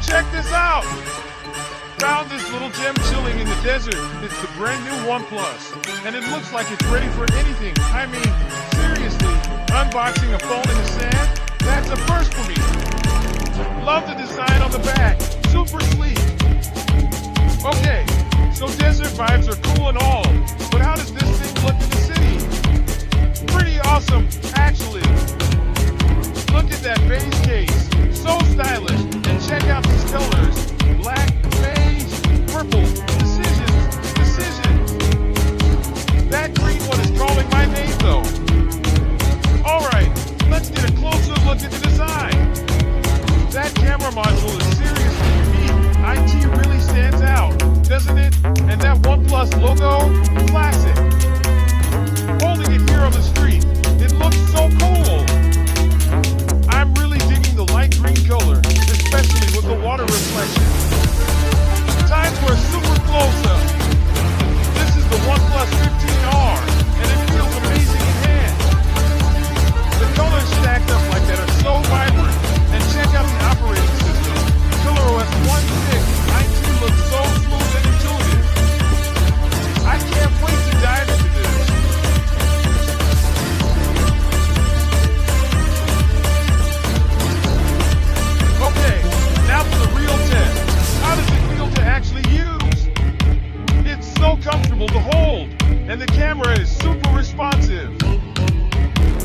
Check this out! Found this little gem chilling in the desert. It's the brand new OnePlus, and it looks like it's ready for anything. I mean, seriously, unboxing a phone in the sand? That's a first for me. Love the design on the back, super sleek. Okay, so desert vibes are cool and all, but how does this thing look in the city? Pretty awesome, actually. Look at that base case, so stylish, and check out these colors. Black, beige, purple, decision. That green one is calling my name though. Alright, let's get a closer look at the design. That camera module is seriously unique. IT really stands out, doesn't it? And that OnePlus logo, classic. Holding it here on the street, it looks so cool. I'm really digging the light green color, especially with the water reflection. Time for a super close-up. This is the OnePlus 15R, and it feels amazing in hand. The colors stacked up like that are so vibrant. And check out the operating system. ColorOS 1.6. IT looks so smooth and intuitive. I can't wait to dive into this. Okay, now for the real test. How does it feel to actually use? It's so comfortable to hold, and the camera is super responsive.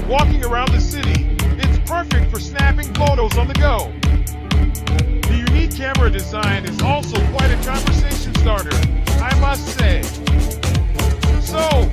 Walking around the city, it's perfect for snapping photos on the go. The unique camera design is also quite a conversation starter, I must say. So,